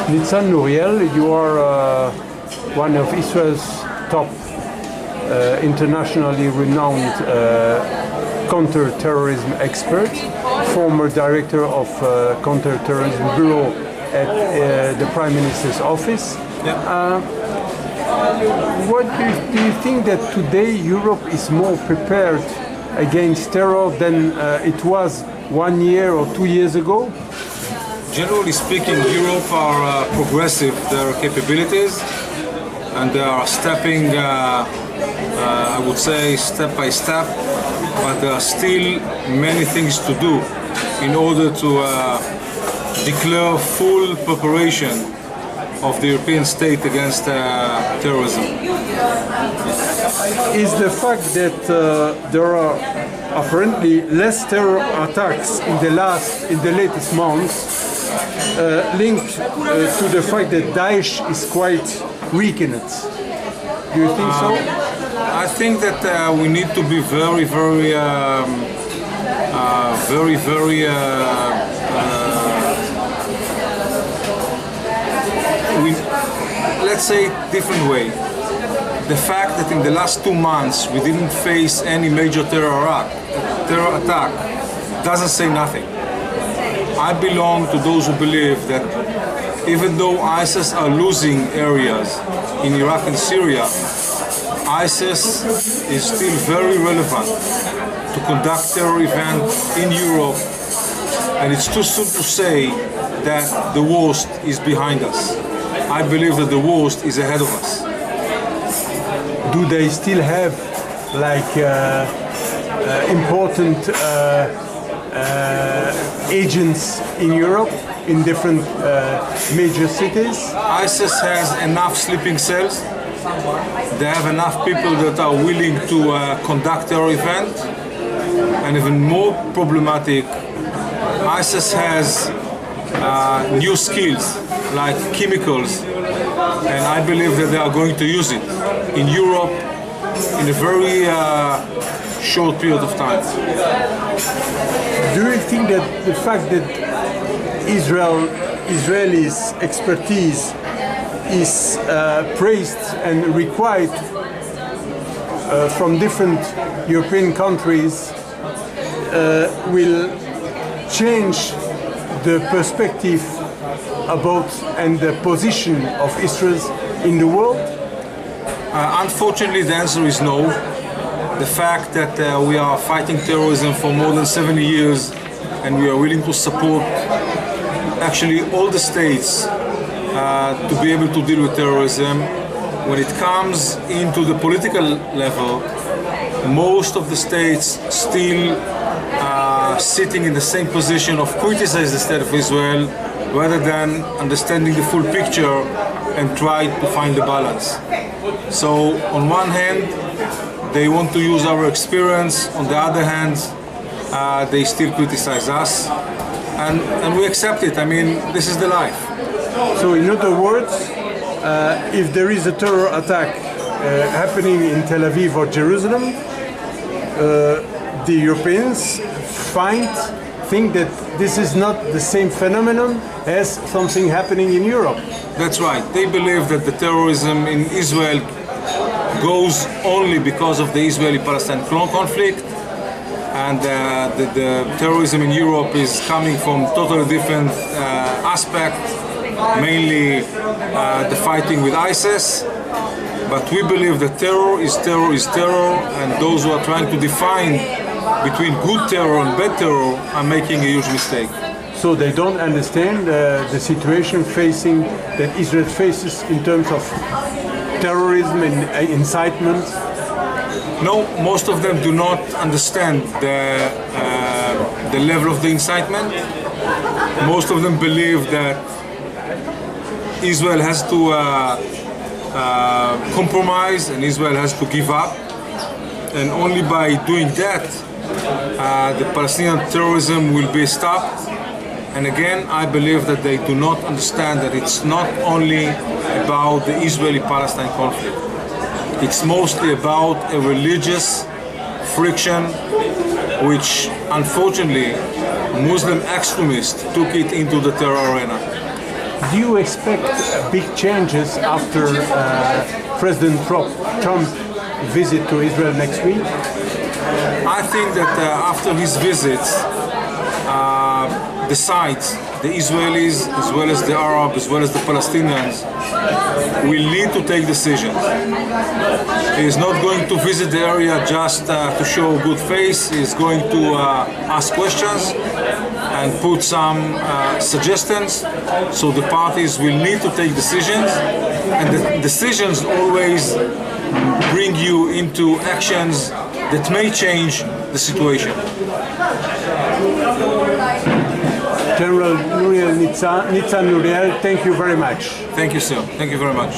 Nitzan Nouriel, you are one of Israel's top internationally renowned counter-terrorism experts, former director of counter-terrorism bureau at the Prime Minister's office. Yeah. What do you think that today Europe is more prepared against terror than it was 1 year or 2 years ago? Generally speaking, Europe are progressive, their capabilities, and they are stepping, I would say, step by step, but there are still many things to do in order to declare full preparation of the European state against terrorism. Is the fact that there are apparently less terror attacks in the latest months linked to the fact that Daesh is quite weakened? Do you think so? I think that we need to be very let's say it different way. The fact that in the last 2 months we didn't face any major terror attack doesn't say nothing. I belong to those who believe that even though ISIS are losing areas in Iraq and Syria, ISIS is still very relevant to conduct terror events in Europe, and it's too soon to say that the worst is behind us. I believe that the worst is ahead of us. Do they still have like important agents in Europe in different major cities? ISIS has enough sleeping cells. They have enough people that are willing to conduct their event. And even more problematic, ISIS has new skills like chemicals, and I believe that they are going to use it in Europe in a very short period of time. Do you think that the fact that Israelis' expertise is praised and required from different European countries will change the perspective about and the position of Israel in the world? Unfortunately, the answer is no. The fact that we are fighting terrorism for more than 70 years and we are willing to support actually all the states to be able to deal with terrorism, when it comes into the political level, most of the states still sitting in the same position of criticizing the state of Israel rather than understanding the full picture and try to find the balance. So on one hand, they want to use our experience. On the other hand, they still criticize us, and we accept it. I mean, this is the life. So in other words, if there is a terror attack happening in Tel Aviv or Jerusalem, the Europeans think that this is not the same phenomenon as something happening in Europe. That's right. They believe that the terrorism in Israel goes only because of the Israeli-Palestine conflict, and the terrorism in Europe is coming from totally different aspect, mainly the fighting with ISIS. But we believe that terror is terror, and those who are trying to define between good terror and bad terror are making a huge mistake. So they don't understand the situation that Israel faces in terms of terrorism and incitement? No, most of them do not understand the level of the incitement. Most of them believe that Israel has to compromise and Israel has to give up, and only by doing that the Palestinian terrorism will be stopped. And again, I believe that they do not understand that it's not only about the Israeli-Palestine conflict. It's mostly about a religious friction which, unfortunately, Muslim extremists took it into the terror arena. Do you expect big changes after President Trump visit to Israel next week? I think that after his visit, the sides, the Israelis, as well as the Arabs, as well as the Palestinians, will need to take decisions. He is not going to visit the area just to show a good face. He is going to ask questions and put some suggestions. So the parties will need to take decisions, and the decisions always bring you into actions that may change the situation. General Nitzan Nuriel, thank you very much. Thank you, sir. Thank you very much.